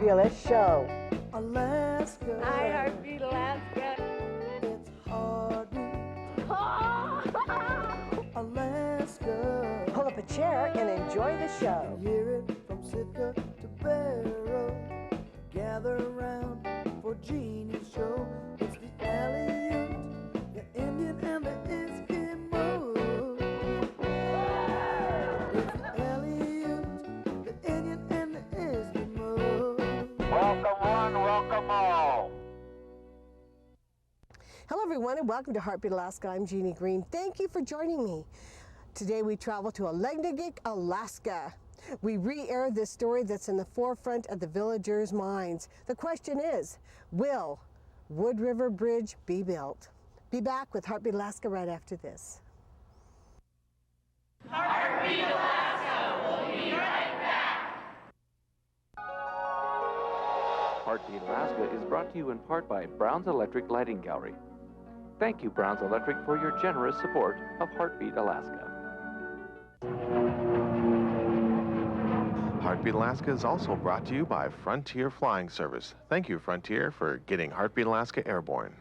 fabulous show. Alaska. Hi, Heartbeat Alaska. It's heartbeat. Alaska. Pull up a chair and enjoy the show. Hear it from Sitka to Barrow. Gather around for Jeannie's show. It's the Aleut, the Indian, and the Eskimo. It's the Aleut, the Indian, and the Eskimo. Welcome one, welcome all. Hello everyone and welcome to Heartbeat Alaska. I'm Jeannie Green. Thank you for joining me. Today we travel to Aleknagik, Alaska. We re-air this story that's in the forefront of the villagers' minds. The question is, will Wood River Bridge be built? Be back with Heartbeat Alaska right after this. Heartbeat Alaska will be right back. Heartbeat Alaska is brought to you in part by Brown's Electric Lighting Gallery. Thank you, Brown's Electric, for your generous support of Heartbeat Alaska. Heartbeat Alaska is also brought to you by Frontier Flying Service. Thank you, Frontier, for getting Heartbeat Alaska airborne.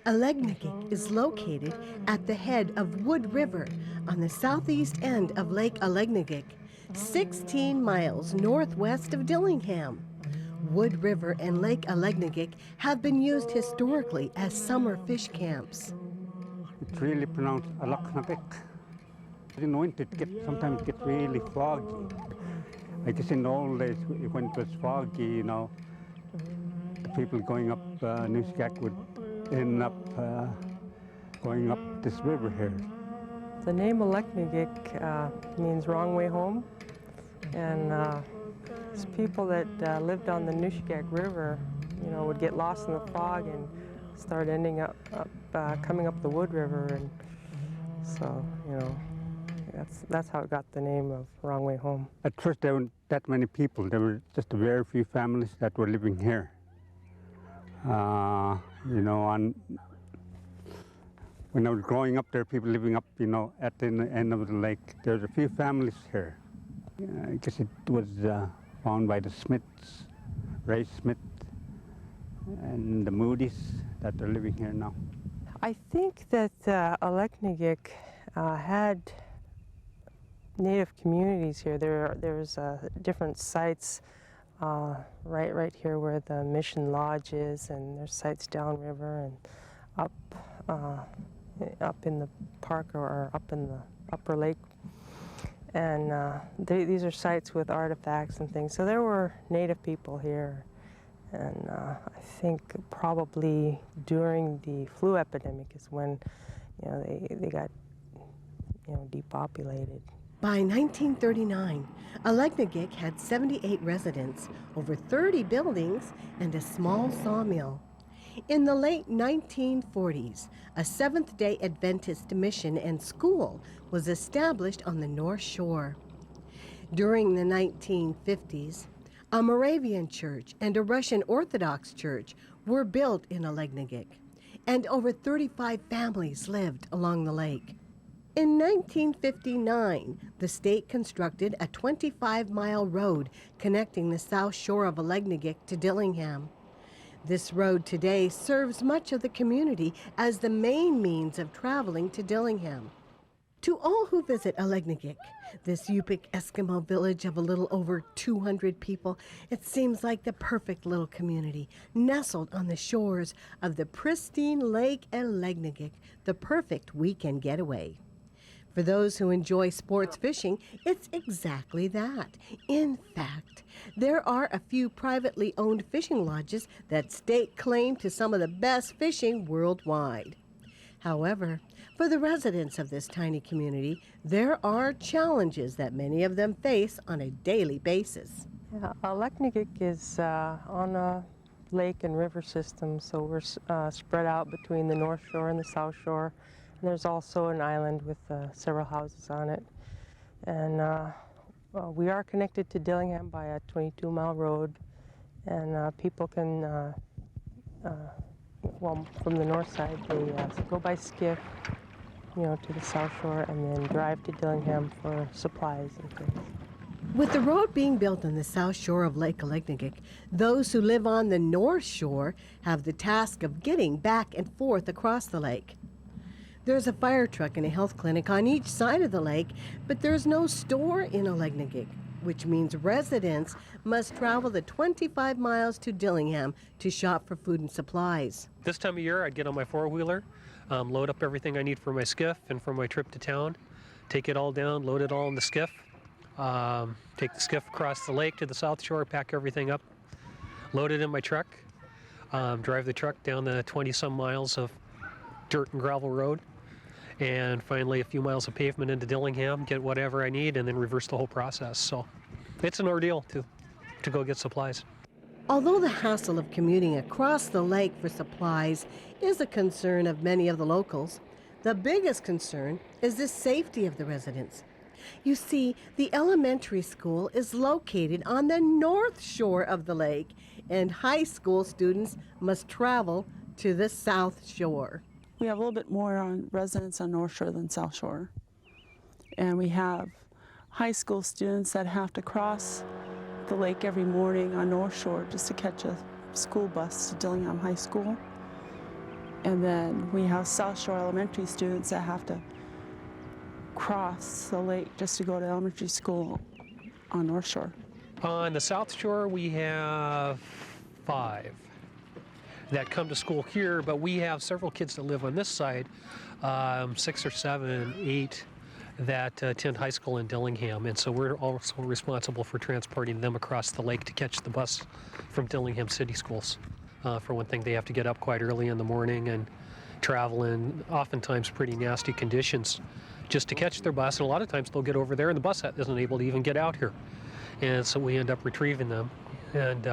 Aleknagik is located at the head of Wood River on the southeast end of Lake Aleknagik, 16 miles northwest of Dillingham. Wood River and Lake Aleknagik have been used historically as summer fish camps. It's really pronounced Aleknagik. In the winter, sometimes it gets really foggy. I guess in the old days, when it was foggy, you know, the people going up Illutsik would end up going up this river here. The name Aleknagik means wrong way home, and it's people that lived on the Illutsik River, you know, would get lost in the fog and start ending up coming up the Wood River, and so, you know, that's how it got the name of wrong way home. At first, there weren't that many people. There were just a very few families that were living here. You know, when I was growing up, there were people living up, you know, at the end of the lake. There's a few families here. I guess it was found by the Smiths, Ray Smith, and the Moody's that are living here now. I think that Aleknagik had native communities here. There's different sites right here where the Mission Lodge is, and there's sites downriver and up in the park or up in the upper lake. And these are sites with artifacts and things. So there were native people here. And I think probably during the flu epidemic is when, you know, they got, you know, depopulated. By 1939, Aleknagik had 78 residents, over 30 buildings, and a small sawmill. In the late 1940s, a Seventh-day Adventist mission and school was established on the North Shore. During the 1950s, a Moravian church and a Russian Orthodox church were built in Aleknagik, and over 35 families lived along the lake. In 1959, the state constructed a 25-mile road connecting the south shore of Aleknagik to Dillingham. This road today serves much of the community as the main means of traveling to Dillingham. To all who visit Aleknagik, this Yupik Eskimo village of a little over 200 people, it seems like the perfect little community, nestled on the shores of the pristine Lake Aleknagik, the perfect weekend getaway. For those who enjoy sports fishing, it's exactly that. In fact, there are a few privately owned fishing lodges that stake claim to some of the best fishing worldwide. However, for the residents of this tiny community, there are challenges that many of them face on a daily basis. Yeah, Aleknagik is on a lake and river system, so we're spread out between the North Shore and the South Shore. And there's also an island with several houses on it. And we are connected to Dillingham by a 22-mile road, and people can, well, from the north side, they go by skiff, to the South Shore, and then drive to Dillingham for supplies and things. With the road being built on the south shore of Lake Aleknagik, those who live on the north shore have the task of getting back and forth across the lake. There's a fire truck and a health clinic on each side of the lake, but there's no store in Aleknagik, which means residents must travel the 25 miles to Dillingham to shop for food and supplies. This time of year, I'd get on my four-wheeler, load up everything I need for my skiff and for my trip to town, take it all down, load it all in the skiff, take the skiff across the lake to the South Shore, pack everything up, load it in my truck, drive the truck down the 20-some miles of dirt and gravel road, and finally a few miles of pavement into Dillingham, get whatever I need, and then reverse the whole process. So it's an ordeal to go get supplies. Although the hassle of commuting across the lake for supplies is a concern of many of the locals, the biggest concern is the safety of the residents. You see, the elementary school is located on the north shore of the lake, and high school students must travel to the south shore. We have a little bit more residents on North Shore than South Shore. And we have high school students that have to cross the lake every morning on North Shore just to catch a school bus to Dillingham High School. And then we have South Shore elementary students that have to cross the lake just to go to elementary school on North Shore. On the South Shore, we have 5 that come to school here, but we have several kids that live on this side, 6 or 7, 8, that attend high school in Dillingham, and so we're also responsible for transporting them across the lake to catch the bus from Dillingham City Schools. For one thing, they have to get up quite early in the morning and travel in oftentimes pretty nasty conditions just to catch their bus, and a lot of times they'll get over there and the bus isn't able to even get out here. And so we end up retrieving them. And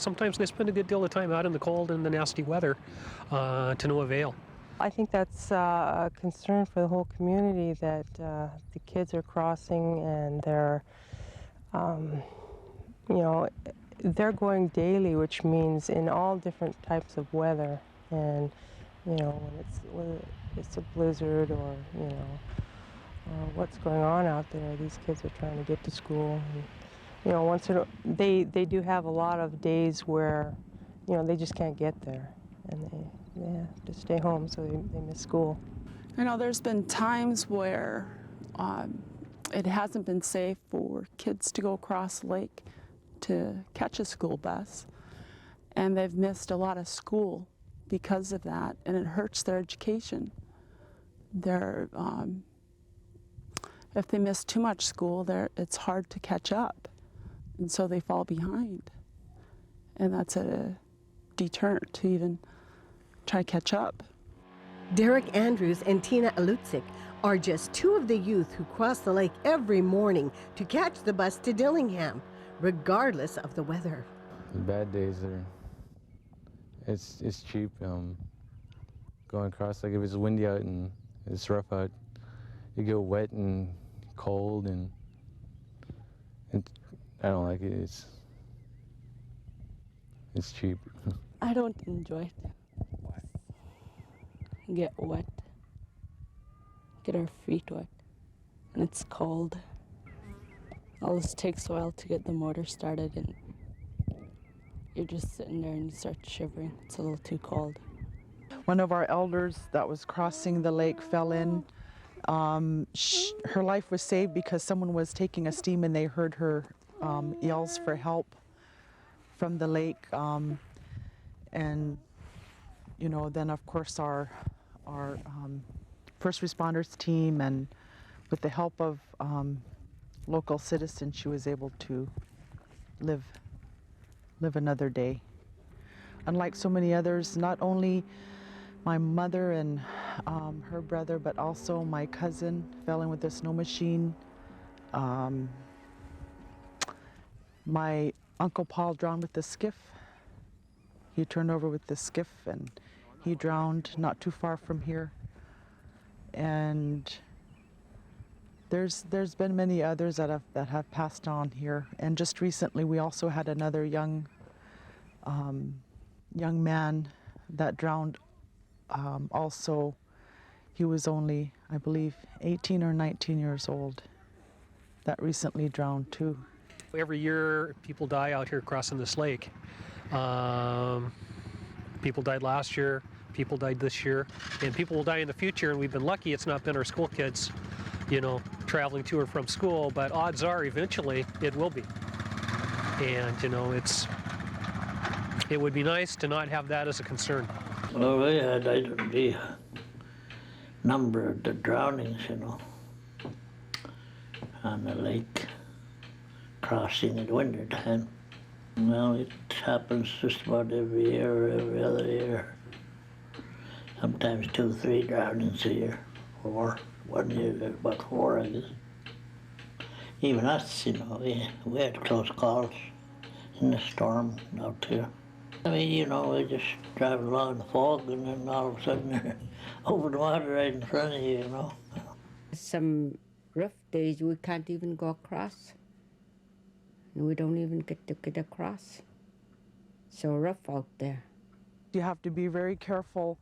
sometimes they spend a good deal of time out in the cold and the nasty weather to no avail. I think that's a concern for the whole community, that the kids are crossing and they're, they're going daily, which means in all different types of weather. And, when it's a blizzard or, what's going on out there, these kids are trying to get to school. And, they do have a lot of days where, they just can't get there, and they have to stay home, so they miss school. I know there's been times where it hasn't been safe for kids to go across the lake to catch a school bus, and they've missed a lot of school because of that, and it hurts their education. If they miss too much school, it's hard to catch up, and so they fall behind, and that's a deterrent to even try to catch up. Derrick Andrews and Tina Illutsik are just 2 of the youth who cross the lake every morning to catch the bus to Dillingham, regardless of the weather. The bad days it's cheap. Going across, like if it's windy out and it's rough out, you get wet and cold, and I don't like it. It's cheap. I don't enjoy it. Get wet, get our feet wet, and it's cold. Always takes a while to get the motor started, and you're just sitting there and you start shivering. It's a little too cold. One of our elders that was crossing the lake fell in. Her life was saved because someone was taking a steam and they heard her yells for help from the lake. And then of course our first responders team, and with the help of local citizens, she was able to live another day. Unlike so many others, not only my mother and her brother, but also my cousin fell in with a snow machine. My Uncle Paul drowned with the skiff. He turned over with the skiff and he drowned not too far from here. And there's been many others that have passed on here. And just recently we also had another young man that drowned. Also, he was only, I believe, 18 or 19 years old. That recently drowned too. Every year, people die out here crossing this lake. People died last year, people died this year, and people will die in the future, and we've been lucky it's not been our school kids, you know, traveling to or from school, but odds are eventually it will be. And, you know, it would be nice to not have that as a concern. Well, we had the number of the drownings, you know, on the lake crossing at winter time. Well, it happens just about every year or every other year. Sometimes 2 or 3 drownings a year. 4. One year, about 4, I guess. Even us, you know, we had close calls in the storm out here. I mean, you know, we just drive along the fog and then all of a sudden you're over the water right in front of you, you know. Some rough days we can't even go across. And we don't even get to get across. So rough out there. You have to be very careful.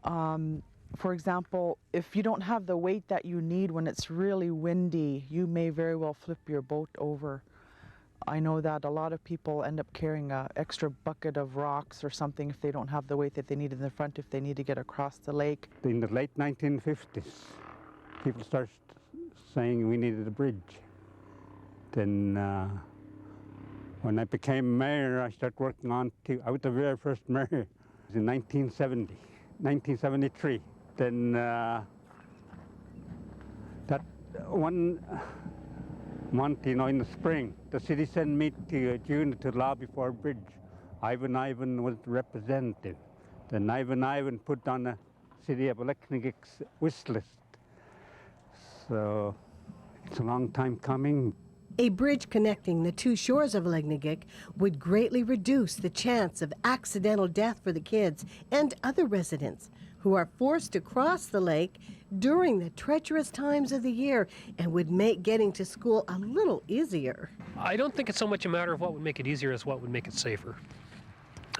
For example, if you don't have the weight that you need when it's really windy, you may very well flip your boat over. I know that a lot of people end up carrying an extra bucket of rocks or something if they don't have the weight that they need in the front if they need to get across the lake. In the late 1950s, people started saying we needed a bridge. Then when I became mayor, I started working on I was the very first mayor. It was in 1973. Then that one month, you know, in the spring, the city sent me to June to lobby for a bridge. Ivan was the representative. Then Ivan put on the city of Aleknagik's wish list. So it's a long time coming. A bridge connecting the two shores of Aleknagik would greatly reduce the chance of accidental death for the kids and other residents who are forced to cross the lake during the treacherous times of the year and would make getting to school a little easier. I don't think it's so much a matter of what would make it easier as what would make it safer.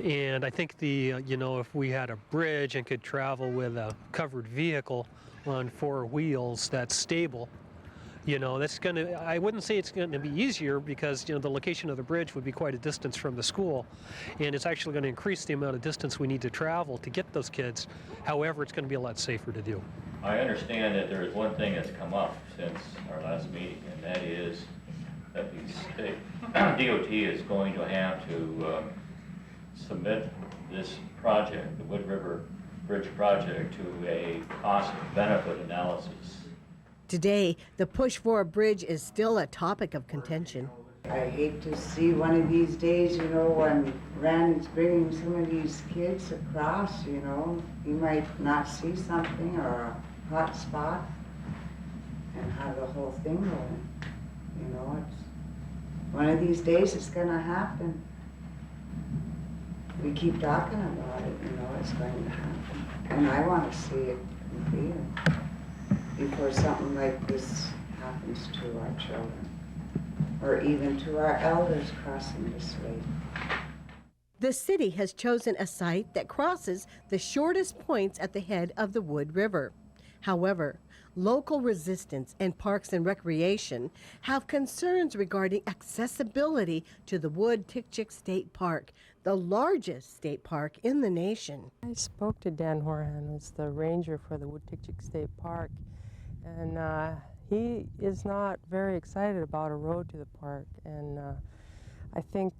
And I think you know, if we had a bridge and could travel with a covered vehicle on 4 wheels that's stable, you know, that's going to, I wouldn't say it's going to be easier because, you know, the location of the bridge would be quite a distance from the school, and it's actually going to increase the amount of distance we need to travel to get those kids. However, it's going to be a lot safer to do. I understand that there is one thing that's come up since our last meeting, and that is that the state DOT is going to have to submit this project, the Wood River Bridge project, to a cost-benefit analysis. Today, the push for a bridge is still a topic of contention. I hate to see one of these days, you know, when Randy's bringing some of these kids across, you know, he might not see something or a hot spot and have the whole thing going. You know, it's one of these days it's gonna happen. We keep talking about it, you know, it's going to happen. And I want to see it completed before something like this happens to our children, or even to our elders crossing this lake. The city has chosen a site that crosses the shortest points at the head of the Wood River. However, local resistance and Parks and Recreation have concerns regarding accessibility to the Wood-Tikchik State Park, the largest state park in the nation. I spoke to Dan Horan, who's the ranger for the Wood-Tikchik State Park, and he is not very excited about a road to the park, and I think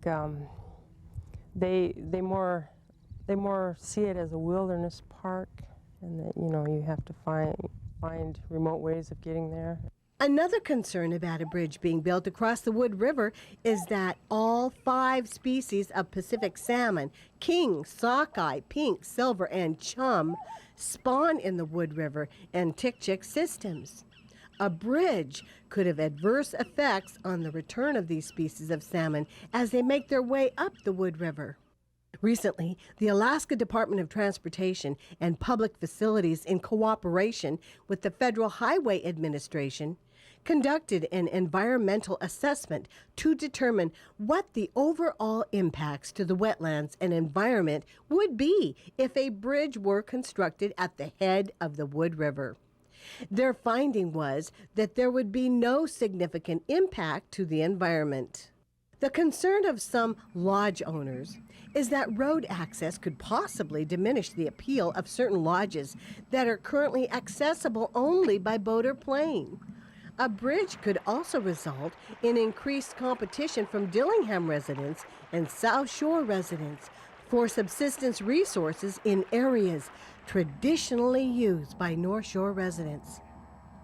they more see it as a wilderness park, and that, you know, you have to find remote ways of getting there. Another concern about a bridge being built across the Wood River is that all 5 species of Pacific salmon, king, sockeye, pink, silver, and chum, spawn in the Wood River and Tikchik systems. A bridge could have adverse effects on the return of these species of salmon as they make their way up the Wood River. Recently, the Alaska Department of Transportation and Public Facilities, in cooperation with the Federal Highway Administration, conducted an environmental assessment to determine what the overall impacts to the wetlands and environment would be if a bridge were constructed at the head of the Wood River. Their finding was that there would be no significant impact to the environment. The concern of some lodge owners is that road access could possibly diminish the appeal of certain lodges that are currently accessible only by boat or plane. A bridge could also result in increased competition from Dillingham residents and South Shore residents for subsistence resources in areas traditionally used by North Shore residents.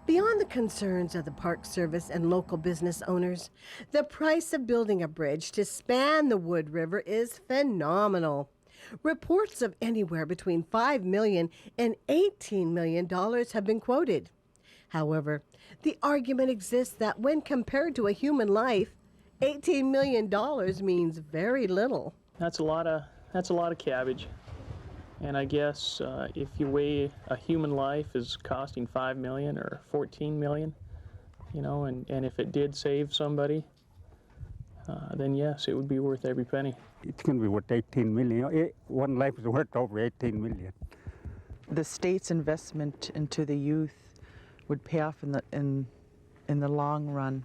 Beyond the concerns of the Park Service and local business owners, the price of building a bridge to span the Wood River is phenomenal. Reports of anywhere between $5 million and $18 million have been quoted. However, the argument exists that when compared to a human life, $18 million means very little. That's a lot of cabbage. And I guess if you weigh a human life is costing $5 million or $14 million, you know, and if it did save somebody, then yes, it would be worth every penny. It's going to be worth 18 million. One life is worth over 18 million. The state's investment into the youth would pay off in the long run.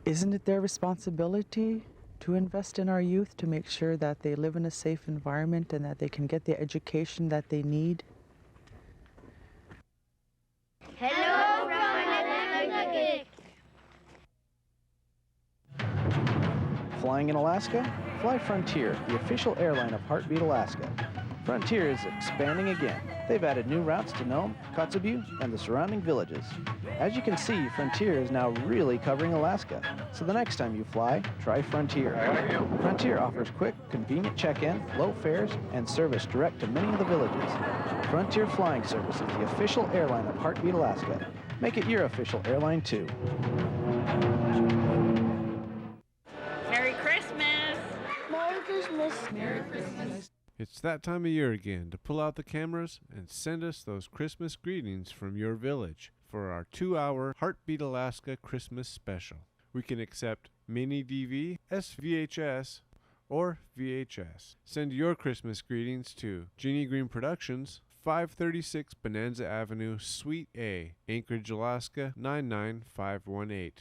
Isn't it their responsibility to invest in our youth, to make sure that they live in a safe environment and that they can get the education that they need? Hello from Aleknagik. Flying in Alaska? Fly Frontier, the official airline of Heartbeat Alaska. Frontier is expanding again. They've added new routes to Nome, Kotzebue, and the surrounding villages. As you can see, Frontier is now really covering Alaska. So the next time you fly, try Frontier. Frontier offers quick, convenient check-in, low fares, and service direct to many of the villages. Frontier Flying Service is the official airline of Heartbeat Alaska. Make it your official airline too. Merry Christmas. Merry Christmas. Merry Christmas. It's that time of year again to pull out the cameras and send us those Christmas greetings from your village for our 2-hour Heartbeat Alaska Christmas special. We can accept Mini DV, SVHS, or VHS. Send your Christmas greetings to Jeannie Green Productions, 536 Bonanza Avenue, Suite A, Anchorage, Alaska, 99518.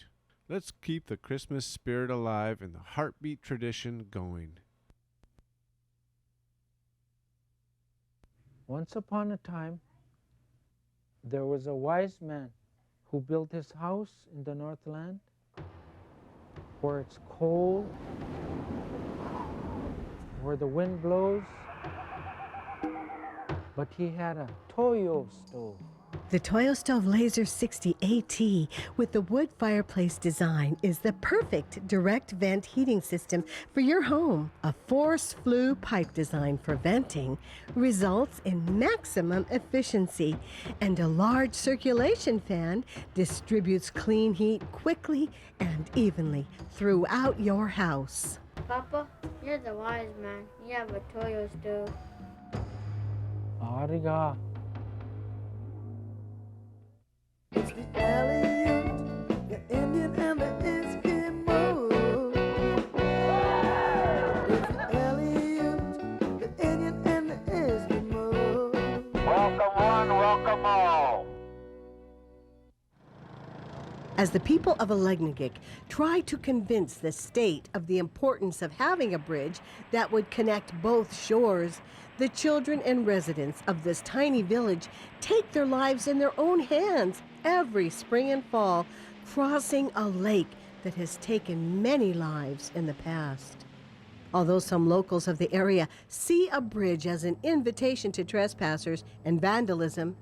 Let's keep the Christmas spirit alive and the heartbeat tradition going. Once upon a time, there was a wise man who built his house in the Northland where it's cold, where the wind blows, but he had a Toyo stove. The Toyo Stove Laser 60 AT with the wood fireplace design is the perfect direct vent heating system for your home. A force flue pipe design for venting results in maximum efficiency, and a large circulation fan distributes clean heat quickly and evenly throughout your house. Papa, you're the wise man. You have a Toyo stove. Ariga. It's the Aleut, the Indian and the Eskimo. It's the Aleut, the Indian and the Eskimo. Welcome one, welcome all. As the people of Aleknagik try to convince the state of the importance of having a bridge that would connect both shores, the children and residents of this tiny village take their lives in their own hands every spring and fall, crossing a lake that has taken many lives in the past. Although some locals of the area see a bridge as an invitation to trespassers and vandalism,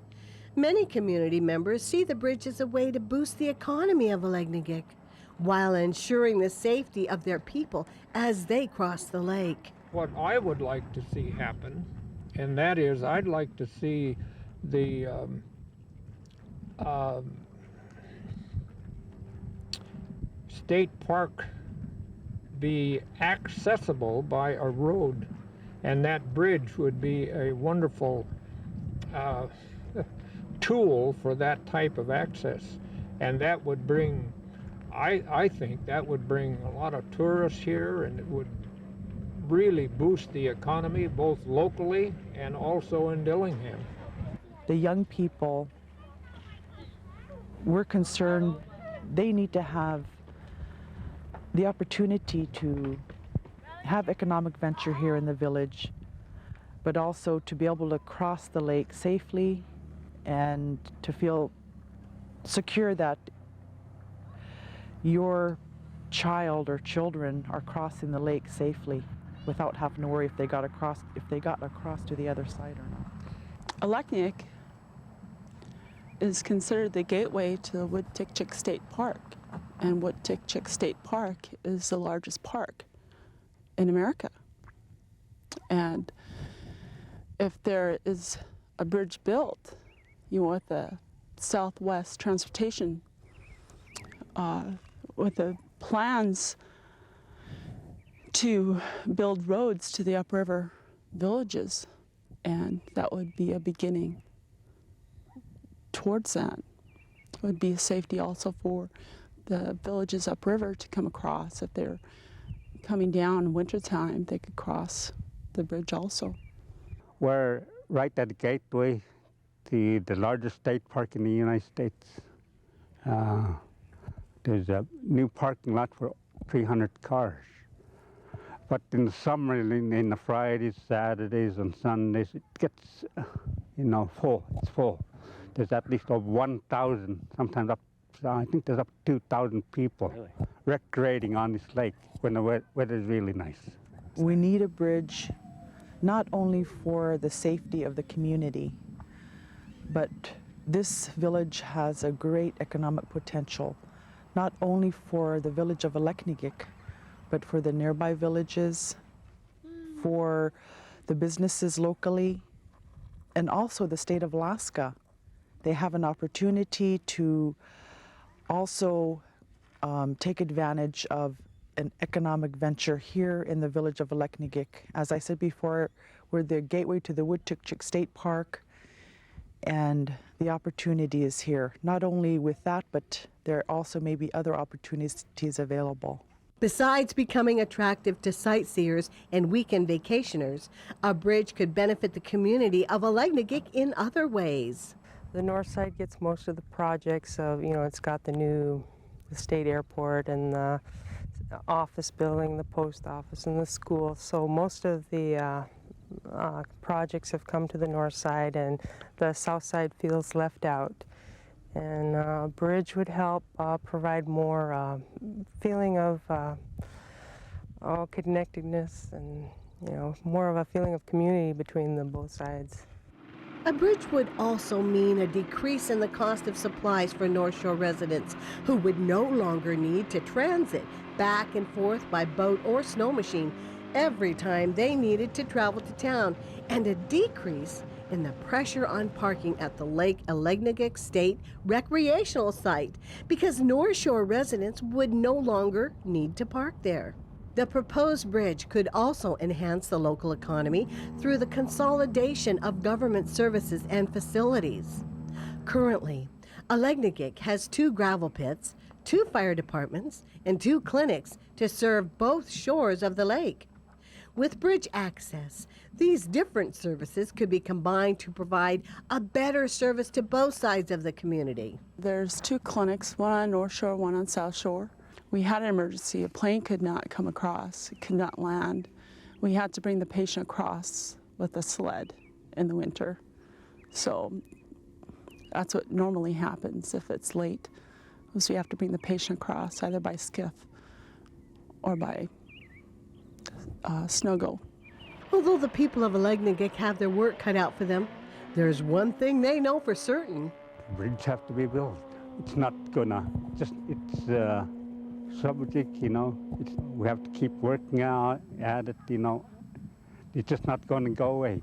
many community members see the bridge as a way to boost the economy of Aleknagik while ensuring the safety of their people as they cross the lake. What I would like to see happen, and that is I'd like to see the state park be accessible by a road, and that bridge would be a wonderful tool for that type of access, and that would bring, I think that would bring a lot of tourists here, and it would really boost the economy both locally and also in Dillingham. The young people, we're concerned they need to have the opportunity to have economic venture here in the village, but also to be able to cross the lake safely and to feel secure that your child or children are crossing the lake safely without having to worry if they got across to the other side or not. Aleknagik is considered the gateway to the Wood-Tikchik State Park, and Wood-Tikchik State Park is the largest park in America. And if there is a bridge built, with the Southwest Transportation, with the plans to build roads to the upriver villages, and that would be a beginning towards that. It would be a safety also for the villages upriver to come across. If they're coming down in wintertime, they could cross the bridge also. We're right at the gateway, the largest state park in the United States. There's a new parking lot for 300 cars. But in the summer, in the Fridays, Saturdays, and Sundays, it gets, full. It's full. There's at least over 1,000, sometimes up, I think there's up to 2,000 people recreating on this lake when the weather is really nice. We need a bridge not only for the safety of the community, but this village has a great economic potential, not only for the village of Aleknagik, but for the nearby villages, for the businesses locally, and also the state of Alaska. They have an opportunity to also take advantage of an economic venture here in the village of Aleknagik. As I said before, we're the gateway to the Wood-Tikchik State Park, and the opportunity is here. Not only with that, but there also may be other opportunities available. Besides becoming attractive to sightseers and weekend vacationers, a bridge could benefit the community of Aleknagik in other ways. The north side gets most of the projects of, it's got the state airport and the office building, the post office and the school. So most of the projects have come to the north side, and the south side feels left out. And a bridge would help provide more feeling of connectedness and, more of a feeling of community between the both sides. A bridge would also mean a decrease in the cost of supplies for North Shore residents who would no longer need to transit back and forth by boat or snow machine every time they needed to travel to town, and a decrease in the pressure on parking at the Lake Aleknagik State Recreational Site because North Shore residents would no longer need to park there. The proposed bridge could also enhance the local economy through the consolidation of government services and facilities. Currently, Aleknagik has 2 gravel pits, 2 fire departments, and 2 clinics to serve both shores of the lake. With bridge access, these different services could be combined to provide a better service to both sides of the community. There's 2 clinics, one on North Shore, one on South Shore. We had an emergency. A plane could not come across, it could not land. We had to bring the patient across with a sled in the winter. So that's what normally happens if it's late, is we have to bring the patient across either by skiff or by snuggle. Although the people of Aleknagik have their work cut out for them, there's one thing they know for certain. Bridges have to be built. It's not gonna it's subject, you know. We have to keep working at it, you know. It's just not gonna go away.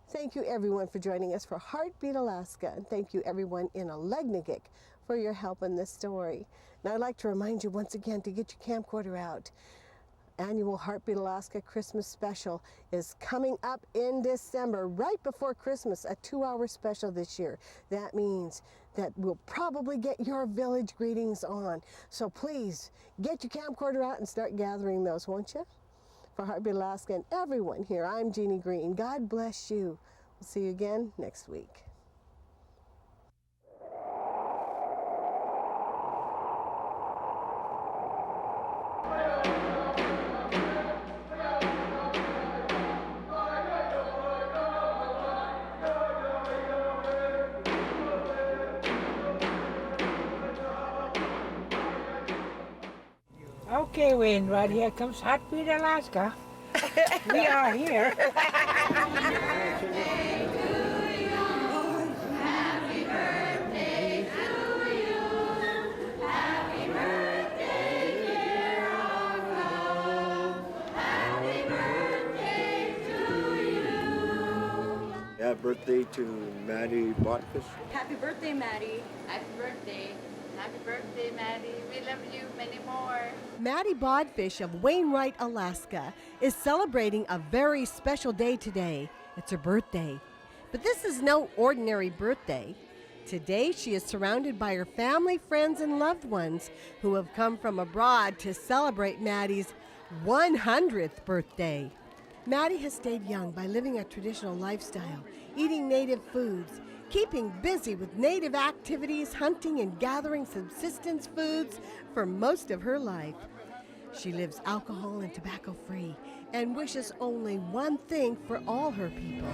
Thank you everyone for joining us for Heartbeat Alaska, and thank you everyone in Aleknagik for your help in this story. Now I'd like to remind you once again to get your camcorder out. Annual Heartbeat Alaska Christmas special is coming up in December, right before Christmas, a 2-hour special this year. That means that we'll probably get your village greetings on. So please get your camcorder out and start gathering those, won't you? For Heartbeat Alaska and everyone here, I'm Jeannie Green. God bless you. We'll see you again next week. Okay, Wayne, right here comes Heartbeat Alaska. We are here. Happy birthday to Maddie Botfish. Happy birthday, Maddie. Happy birthday. Happy birthday, Maddie. We love you many more. Maddie Bodfish of Wainwright, Alaska is celebrating a very special day today. It's her birthday. But this is no ordinary birthday. Today she is surrounded by her family, friends, and loved ones who have come from abroad to celebrate Maddie's 100th birthday. Maddie has stayed young by living a traditional lifestyle, eating native foods, keeping busy with native activities, hunting and gathering subsistence foods for most of her life. She lives alcohol and tobacco free and wishes only one thing for all her people.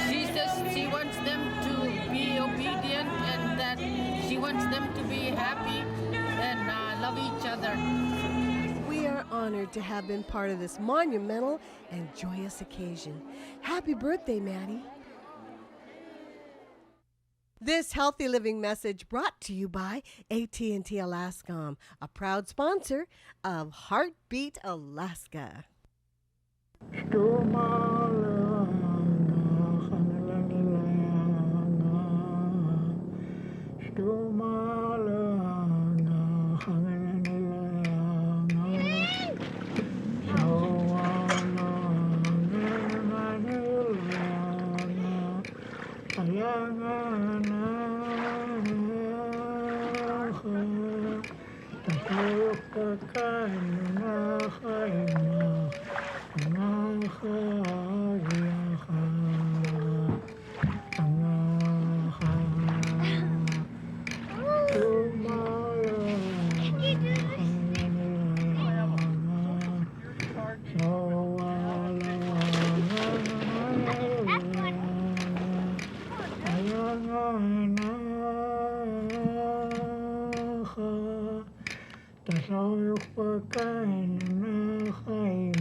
She says she wants them to be obedient and that she wants them to be happy and love each other. We are honored to have been part of this monumental and joyous occasion. Happy birthday, Maddie. This healthy living message brought to you by AT&T Alascom, a proud sponsor of Heartbeat Alaska. Tasawuf pagkain na kain